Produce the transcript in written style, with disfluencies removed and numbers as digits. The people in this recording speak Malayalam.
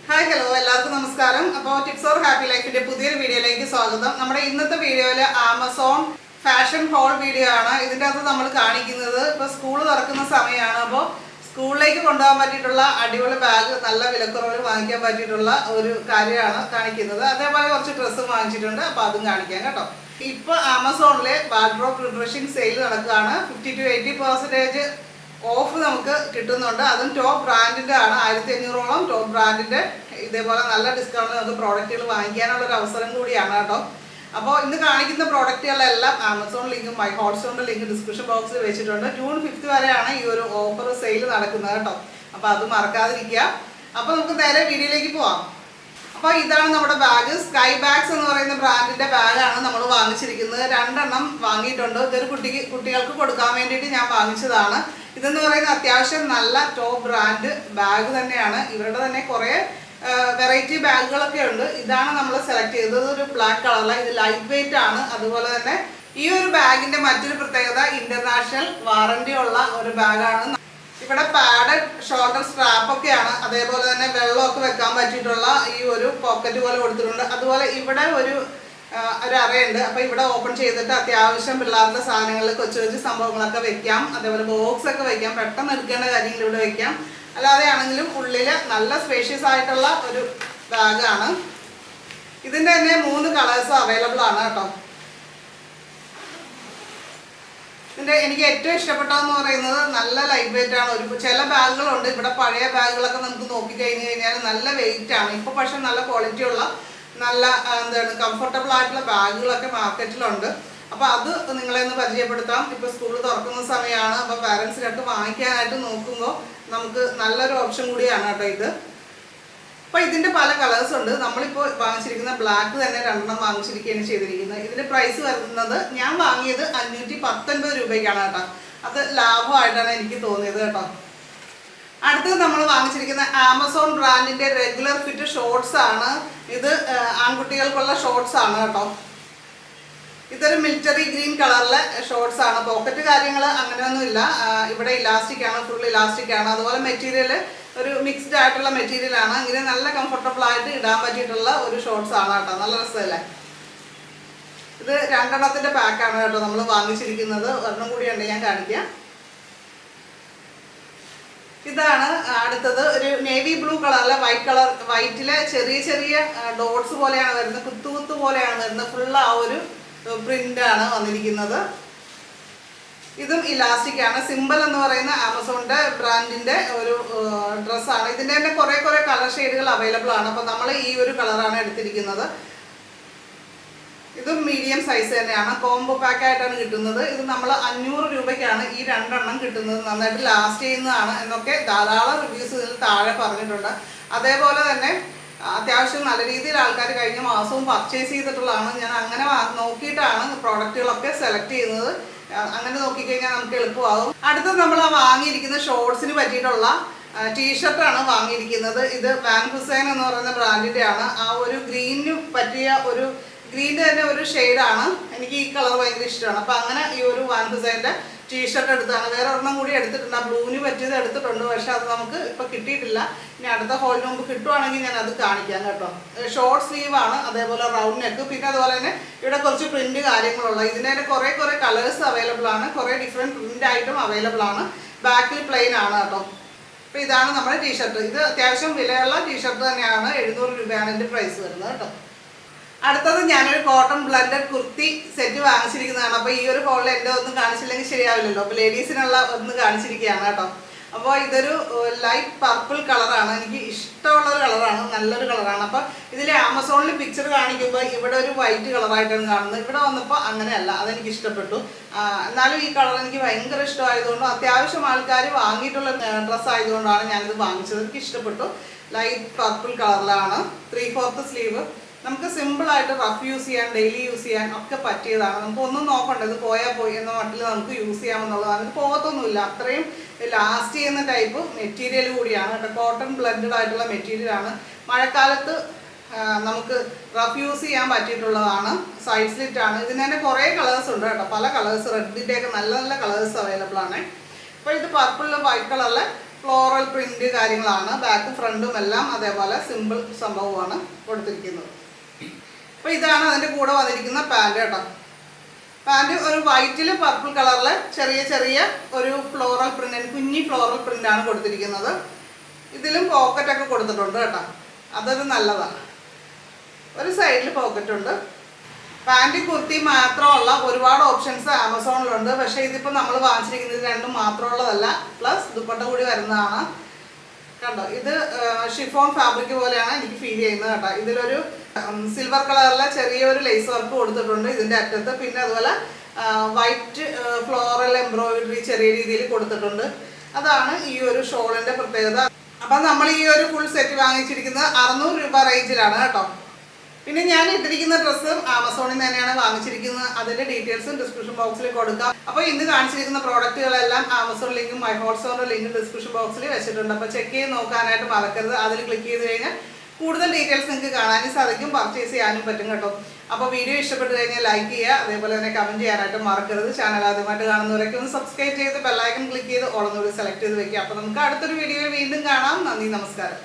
ഹായ് ഹലോ എല്ലാവർക്കും നമസ്കാരം. അപ്പോൾ ടിപ്സ് ഓർ ഹാപ്പി ലൈഫിന്റെ പുതിയൊരു വീഡിയോയിലേക്ക് സ്വാഗതം. നമ്മുടെ ഇന്നത്തെ വീഡിയോയിൽ ആമസോൺ ഫാഷൻ ഹോൾ വീഡിയോ ആണ്. ഇതിൻ്റെ അകത്ത് നമ്മൾ കാണിക്കുന്നത് ഇപ്പോൾ സ്കൂൾ തുറക്കുന്ന സമയമാണ്. അപ്പോൾ സ്കൂളിലേക്ക് കൊണ്ടുപോകാൻ പറ്റിയിട്ടുള്ള അടിപൊളി ബാഗ് നല്ല വിലക്കുറവിൽ വാങ്ങിക്കാൻ പറ്റിയിട്ടുള്ള ഒരു കാര്യമാണ് കാണിക്കുന്നത്. അതേപോലെ കുറച്ച് ഡ്രസ്സും വാങ്ങിച്ചിട്ടുണ്ട്, അപ്പോൾ അതും കാണിക്കാം കേട്ടോ. ഇപ്പോൾ ആമസോണിലെ വാർഡ്രോബ് റിഫ്രഷിംഗ് സെയിൽ നടക്കുകയാണ്. 50 to 80% ഓഫ് നമുക്ക് കിട്ടുന്നുണ്ട്. അതും ടോപ്പ് ബ്രാൻഡിൻ്റെ ആണ്. 1500ഓളം ടോപ്പ് ബ്രാൻഡിൻ്റെ ഇതേപോലെ നല്ല ഡിസ്കൗണ്ടിൽ നമുക്ക് പ്രോഡക്റ്റുകൾ വാങ്ങിക്കാനുള്ള ഒരു അവസരം കൂടിയാണ് കേട്ടോ. അപ്പോൾ ഇന്ന് കാണിക്കുന്ന പ്രോഡക്റ്റുകളെല്ലാം ആമസോൺ ലിങ്കും മൈ ഹോട്ട്സ്റ്റോണിൻ്റെ ലിങ്ക് ഡിസ്ക്രിപ്ഷൻ ബോക്സിൽ വെച്ചിട്ടുണ്ട്. ജൂൺ 5 വരെയാണ് ഈ ഒരു ഓഫർ സെയിൽ നടക്കുന്നത് കേട്ടോ. അപ്പോൾ അത് മറക്കാതിരിക്കുക. അപ്പോൾ നമുക്ക് നേരെ വീഡിയോയിലേക്ക് പോവാം. അപ്പോൾ ഇതാണ് നമ്മുടെ ബാഗ്. സ്കൈ ബാഗ്സ് എന്ന് പറയുന്ന ബ്രാൻഡിൻ്റെ ബാഗാണ് നമ്മൾ വാങ്ങിച്ചിരിക്കുന്നത്. 2 എണ്ണം വാങ്ങിയിട്ടുണ്ട്. ഇതൊരു കുട്ടികൾക്ക് കൊടുക്കാൻ വേണ്ടിയിട്ട് ഞാൻ വാങ്ങിച്ചതാണ്. ഇതെന്ന് പറയുന്നത് അത്യാവശ്യം നല്ല ടോപ്പ് ബ്രാൻഡ് ബാഗ് തന്നെയാണ്. ഇവരുടെ തന്നെ കുറേ വെറൈറ്റി ബാഗുകളൊക്കെ ഉണ്ട്. ഇതാണ് നമ്മൾ സെലക്ട് ചെയ്തത്. ഒരു ബ്ലാക്ക് കളറിലാണ്. ഇത് ലൈറ്റ് വെയിറ്റ് ആണ്. അതുപോലെ തന്നെ ഈ ഒരു ബാഗിൻ്റെ മറ്റൊരു പ്രത്യേകത ഇന്റർനാഷണൽ വാറണ്ടി ഉള്ള ഒരു ബാഗാണ്. ഇവിടെ പാഡഡ് ഷോൾഡർ സ്ട്രാപ്പൊക്കെയാണ്. അതേപോലെ തന്നെ വെള്ളമൊക്കെ വെക്കാൻ പറ്റിയിട്ടുള്ള ഈ ഒരു പോക്കറ്റ് പോലെ കൊടുത്തിട്ടുണ്ട്. അതുപോലെ ഇവിടെ ഒരു അറയുണ്ട്. അപ്പോൾ ഇവിടെ ഓപ്പൺ ചെയ്തിട്ട് അത്യാവശ്യം പിള്ളേരുടെ സാധനങ്ങൾ കൊച്ചു കൊച്ചു സംഭവങ്ങളൊക്കെ വെക്കാം. അതേപോലെ ബോക്സ് ഒക്കെ വെക്കാം. പെട്ടെന്ന് എടുക്കേണ്ട കാര്യങ്ങൾ ഇവിടെ വെക്കാം. അല്ലാതെ ആണെങ്കിലും ഉള്ളിൽ നല്ല സ്പേഷ്യസ് ആയിട്ടുള്ള ഒരു ബാഗാണ്. ഇതിൻ്റെ തന്നെ 3 കളേഴ്സ് അവൈലബിൾ ആണ് കേട്ടോ. ഇതിൻ്റെ എനിക്ക് ഏറ്റവും ഇഷ്ടപ്പെട്ടതെന്ന് പറയുന്നത് നല്ല ലൈറ്റ് വെയിറ്റ് ആണ്. ചില ബാഗുകളുണ്ട് ഇവിടെ പഴയ ബാഗുകളൊക്കെ നമുക്ക് നോക്കിക്കഴിഞ്ഞ് കഴിഞ്ഞാൽ നല്ല വെയിറ്റ് ആണ്. ഇപ്പോൾ പക്ഷേ നല്ല ക്വാളിറ്റി ഉള്ള നല്ല കംഫർട്ടബിൾ ആയിട്ടുള്ള ബാഗുകളൊക്കെ മാർക്കറ്റിലുണ്ട്. അപ്പോൾ അത് നിങ്ങളെ ഒന്ന് പരിചയപ്പെടുത്താം. ഇപ്പോൾ സ്കൂൾ തുറക്കുന്ന സമയമാണ്. അപ്പോൾ പാരൻസിനൊക്കെ വാങ്ങിക്കാനായിട്ട് നോക്കുമ്പോൾ നമുക്ക് നല്ലൊരു ഓപ്ഷൻ കൂടിയാണ് കേട്ടോ ഇത്. അപ്പോൾ ഇതിൻ്റെ പല കളേഴ്സ് ഉണ്ട്. നമ്മളിപ്പോൾ വാങ്ങിച്ചിരിക്കുന്ന ബ്ലാക്ക് തന്നെ 2 എണ്ണം വാങ്ങിച്ചിരിക്കുകയാണ് ചെയ്തിരിക്കുന്നത്. ഇതിൻ്റെ പ്രൈസ് വരുന്നത് ഞാൻ വാങ്ങിയത് 519 രൂപയ്ക്കാണ് കേട്ടോ. അത് ലാഭമായിട്ടാണ് എനിക്ക് തോന്നിയത് കേട്ടോ. അടുത്തത് നമ്മൾ വാങ്ങിച്ചിരിക്കുന്ന ആമസോൺ ബ്രാൻഡിൻ്റെ റെഗുലർ ഫിറ്റ് ഷോർട്സ് ആണ്. ഇത് ആൺകുട്ടികൾക്കുള്ള ഷോർട്സ് ആണ് കേട്ടോ. ഇതൊരു മിലിറ്ററി ഗ്രീൻ കളറിലെ ഷോർട്സ് ആണ്. പോക്കറ്റ് കാര്യങ്ങൾ അങ്ങനെയൊന്നുമില്ല. ഇവിടെ ഇലാസ്റ്റിക് ആണ്, ഫുൾ ഇലാസ്റ്റിക് ആണ്. അതുപോലെ മെറ്റീരിയൽ ഒരു മിക്സ്ഡ് ആയിട്ടുള്ള മെറ്റീരിയലാണ്. ഇങ്ങനെ നല്ല കംഫർട്ടബിൾ ആയിട്ട് ഇടാൻ പറ്റിയിട്ടുള്ള ഒരു ഷോർട്സ് ആണ് കേട്ടോ. നല്ല രസമല്ലേ. ഇത് 2 എണ്ണത്തിൻ്റെ പാക്കാണ് കേട്ടോ നമ്മൾ വാങ്ങിച്ചിരിക്കുന്നത്. ഒരെണ്ണം കൂടിയുണ്ട്, ഞാൻ കാണിക്കാം. ഇതാണ് അടുത്തത്. ഒരു നേവി ബ്ലൂ കളറിലെ വൈറ്റിലെ ചെറിയ ചെറിയ ഡോട്ട്സ് പോലെയാണ് വരുന്നത്. കുത്തു പോലെയാണ് വരുന്നത്. ഫുൾ ആ ഒരു പ്രിൻ്റാണ് വന്നിരിക്കുന്നത്. ഇതും ഇലാസ്റ്റിക് ആണ്. സിമ്പിൾ എന്ന് പറയുന്ന ആമസോണിൻ്റെ ബ്രാൻഡിൻ്റെ ഒരു ഡ്രസ്സാണ്. ഇതിൻ്റെ തന്നെ കുറേ കളർ ഷെയ്ഡുകൾ അവൈലബിൾ ആണ്. അപ്പോൾ നമ്മൾ ഈ ഒരു കളറാണ് എടുത്തിരിക്കുന്നത്. ഇതും മീഡിയം സൈസ് തന്നെയാണ്. കോംബോ പാക്കായിട്ടാണ് കിട്ടുന്നത്. ഇത് നമ്മൾ 500 രൂപയ്ക്കാണ് ഈ 2 എണ്ണം കിട്ടുന്നത്. നന്നായിട്ട് ലാസ്റ്റ് ചെയ്യുന്നതാണ് എന്നൊക്കെ ധാരാളം റിവ്യൂസ് ഇതിൽ താഴെ പറഞ്ഞിട്ടുണ്ട്. അതേപോലെ തന്നെ അത്യാവശ്യം നല്ല രീതിയിൽ ആൾക്കാർ കഴിഞ്ഞ മാസവും പർച്ചേസ് ചെയ്തിട്ടുള്ളതാണ്. ഞാൻ അങ്ങനെ നോക്കിയിട്ടാണ് പ്രോഡക്റ്റുകളൊക്കെ സെലക്ട് ചെയ്യുന്നത്. അങ്ങനെ നോക്കിക്കഴിഞ്ഞാൽ നമുക്ക് എളുപ്പമാകും. അടുത്തത് നമ്മൾ വാങ്ങിയിരിക്കുന്ന ഷോർട്സിന് പറ്റിയിട്ടുള്ള ടീഷർട്ടാണ് വാങ്ങിയിരിക്കുന്നത്. ഇത് വാൻ ഹുസൈൻ എന്ന് പറയുന്ന ബ്രാൻഡിൻ്റെ ആണ്. ആ ഒരു ഗ്രീനിന് പറ്റിയ ഒരു ഗ്രീൻ്റെ തന്നെ ഒരു ഷെയ്ഡാണ്. എനിക്ക് ഈ കളർ ഭയങ്കര ഇഷ്ടമാണ്. അപ്പോൾ അങ്ങനെ ഈ ഒരു വാൻ ഹുസൈൻ്റെ ടീഷർട്ട് എടുത്താണ്. വേറെ ഒരെണ്ണം കൂടി എടുത്തിട്ടുണ്ട്. ആ ബ്ലൂവിന് പറ്റിയത് എടുത്തിട്ടുണ്ട്. പക്ഷെ അത് നമുക്ക് ഇപ്പോൾ കിട്ടിയിട്ടില്ല. ഇനി അടുത്ത ഹോളിന് മുമ്പ് കിട്ടുവാണെങ്കിൽ ഞാൻ അത് കാണിക്കാം കേട്ടോ. ഷോർട്ട് സ്ലീവാണ്. അതേപോലെ റൗണ്ട് നെക്ക്. പിന്നെ അതുപോലെ തന്നെ ഇവിടെ കുറച്ച് പ്രിൻറ്റ് കാര്യങ്ങളുള്ള. ഇതിൻ്റെ തന്നെ കുറേ കളേഴ്സ് അവൈലബിൾ ആണ്. കുറേ ഡിഫറെൻറ്റ് പ്രിൻ്റായിട്ടും അവൈലബിൾ ആണ്. ബാക്കിൽ പ്ലെയിൻ ആണ് കേട്ടോ. അപ്പോൾ ഇതാണ് നമ്മുടെ ടീഷർട്ട്. ഇത് അത്യാവശ്യം വിലയുള്ള ടീഷർട്ട് തന്നെയാണ്. 700 രൂപയാണ് ഇതിൻ്റെ പ്രൈസ് വരുന്നത് കേട്ടോ. അടുത്തത് ഞാനൊരു കോട്ടൺ ബ്ലൻഡഡ് കുർത്തി സെറ്റ് വാങ്ങിച്ചിരിക്കുന്നതാണ്. അപ്പോൾ ഈ ഒരു ഹോളിൽ എൻ്റെ ഒന്നും കാണിച്ചില്ലെങ്കിൽ ശരിയാവില്ലല്ലോ. അപ്പോൾ ലേഡീസിനുള്ള ഒന്ന് കാണിച്ചിരിക്കുകയാണ് കേട്ടോ. അപ്പോൾ ഇതൊരു ലൈറ്റ് പർപ്പിൾ കളറാണ്. എനിക്ക് ഇഷ്ടമുള്ളൊരു കളറാണ്. നല്ലൊരു കളറാണ്. അപ്പോൾ ഇതിൽ ആമസോണിൽ പിക്ചർ കാണിക്കുമ്പോൾ ഇവിടെ ഒരു വൈറ്റ് കളറായിട്ടാണ് കാണുന്നത്. ഇവിടെ വന്നപ്പോൾ അങ്ങനെയല്ല. അതെനിക്ക് ഇഷ്ടപ്പെട്ടു. എന്നാലും ഈ കളർ എനിക്ക് ഭയങ്കര ഇഷ്ടമായതുകൊണ്ടും അത്യാവശ്യം ആൾക്കാർ വാങ്ങിയിട്ടുള്ള ഡ്രസ്സ് ആയതുകൊണ്ടാണ് ഞാനിത് വാങ്ങിച്ചത്. എനിക്ക് ഇഷ്ടപ്പെട്ടു. ലൈറ്റ് പർപ്പിൾ കളറിലാണ്. 3/4 സ്ലീവ്. നമുക്ക് സിമ്പിളായിട്ട് റഫ് യൂസ് ചെയ്യാൻ, ഡെയിലി യൂസ് ചെയ്യാൻ ഒക്കെ പറ്റിയതാണ്. നമുക്ക് ഒന്നും നോക്കണ്ട. ഇത് പോയാൽ പോയി എന്ന മട്ടിൽ നമുക്ക് യൂസ് ചെയ്യാമെന്നുള്ളതാണ്. ഇത് പോകത്തൊന്നുമില്ല. അത്രയും ലാസ്റ്റ് ചെയ്യുന്ന ടൈപ്പ് മെറ്റീരിയൽ കൂടിയാണ് കേട്ടോ. കോട്ടൺ ബ്ലെൻഡഡ് ആയിട്ടുള്ള മെറ്റീരിയലാണ്. മഴക്കാലത്ത് നമുക്ക് റഫ് യൂസ് ചെയ്യാൻ പറ്റിയിട്ടുള്ളതാണ്. സൈഡ് സ്ലിറ്റ് ആണ്. ഇതിന് തന്നെ കുറേ കളേഴ്സ് ഉണ്ട് കേട്ടോ. പല കളേഴ്സ്, റെഡിൻ്റെയൊക്കെ നല്ല കളേഴ്സ് അവൈലബിൾ ആണ്. അപ്പോൾ ഇത് പർപ്പിളിൽ വൈറ്റ് കളറിൽ ഫ്ലോറൽ പ്രിന്റ് കാര്യങ്ങളാണ്. ബാക്കും ഫ്രണ്ടും എല്ലാം അതേപോലെ സിമ്പിൾ സംഭവമാണ് കൊടുത്തിരിക്കുന്നത്. അപ്പോൾ ഇതാണ് അതിൻ്റെ കൂടെ വന്നിരിക്കുന്ന പാൻറ് കേട്ടോ. പാൻറ് ഒരു വൈറ്റിൽ പർപ്പിൾ കളറിൽ ചെറിയ ചെറിയ ഒരു ഫ്ലോറൽ പ്രിന്റ്, കുഞ്ഞി ഫ്ലോറൽ പ്രിൻ്റാണ് കൊടുത്തിരിക്കുന്നത്. ഇതിലും പോക്കറ്റൊക്കെ കൊടുത്തിട്ടുണ്ട് കേട്ടോ, അതൊരു നല്ലതാണ്. ഒരു സൈഡിൽ പോക്കറ്റുണ്ട്. പാൻറ് കുർത്തി മാത്രമുള്ള ഒരുപാട് ഓപ്ഷൻസ് ആമസോണിലുണ്ട്. പക്ഷേ ഇതിപ്പോൾ നമ്മൾ വാങ്ങിച്ചിരിക്കുന്നത് രണ്ടും മാത്രമുള്ളതല്ല, പ്ലസ് ദുപ്പട്ട കൂടി വരുന്നതാണ്. കണ്ടോ, ഇത് ഷിഫോൺ ഫാബ്രിക് പോലെയാണ് എനിക്ക് ഫീൽ ചെയ്യുന്നത് കേട്ടോ. ഇതിലൊരു സിൽവർ കളറിലെ ചെറിയൊരു ലേസ് വർക്ക് കൊടുത്തിട്ടുണ്ട് ഇതിൻ്റെ അറ്റത്ത്. പിന്നെ അതുപോലെ വൈറ്റ് ഫ്ലോറൽ എംബ്രോയിഡറി ചെറിയ രീതിയിൽ കൊടുത്തിട്ടുണ്ട്. അതാണ് ഈ ഒരു ഷോളിൻ്റെ പ്രത്യേകത. അപ്പം നമ്മൾ ഈ ഒരു ഫുൾ സെറ്റ് വാങ്ങിച്ചിരിക്കുന്നത് 600 രൂപ റേഞ്ചിലാണ് കേട്ടോ. പിന്നെ ഞാൻ ഇട്ടിരിക്കുന്ന ഡ്രസ്സും ആമസോണിൽ നിന്ന് തന്നെയാണ് വാങ്ങിച്ചിരിക്കുന്നത്. അതിൻ്റെ ഡീറ്റെയിൽസും ഡിസ്ക്രിപ്ഷൻ ബോക്സിൽ കൊടുക്കാം. അപ്പോൾ ഇന്ന് കാണിച്ചിരിക്കുന്ന പ്രോഡക്റ്റുകളെല്ലാം ആമസോൺ ലിങ്കും മൈ ഹോട്ട്സ്റ്റോറിൻ്റെ ലിങ്കും ഡിസ്ക്രിപ്ഷൻ ബോക്സിൽ വെച്ചിട്ടുണ്ട്. അപ്പോൾ ചെക്ക് ചെയ്ത് നോക്കാനായിട്ട് മറക്കരുത്. അതിൽ ക്ലിക്ക് ചെയ്ത് കഴിഞ്ഞാൽ കൂടുതൽ ഡീറ്റെയിൽസ് നിങ്ങൾക്ക് കാണാനും സാധിക്കും, പർച്ചേസ് ചെയ്യാനും പറ്റും കേട്ടോ. അപ്പോൾ വീഡിയോ ഇഷ്ടപ്പെട്ട് കഴിഞ്ഞാൽ ലൈക്ക് ചെയ്യുക, അതേപോലെ തന്നെ കമൻറ്റ് ചെയ്യാനായിട്ട് മറക്കരുത്. ചാനൽ ആദ്യമായിട്ട് കാണുന്നവരൊക്കെ ഒന്ന് സബ്സ്ക്രൈബ് ചെയ്ത് ബെല്ലൈക്കൺ ക്ലിക്ക് ചെയ്ത് ഓളൊന്നുകൂടി സെലക്ട് ചെയ്ത് വെക്കുക. അപ്പോൾ നമുക്ക് അടുത്തൊരു വീഡിയോയിൽ വീണ്ടും കാണാം. നന്ദി, നമസ്കാരം.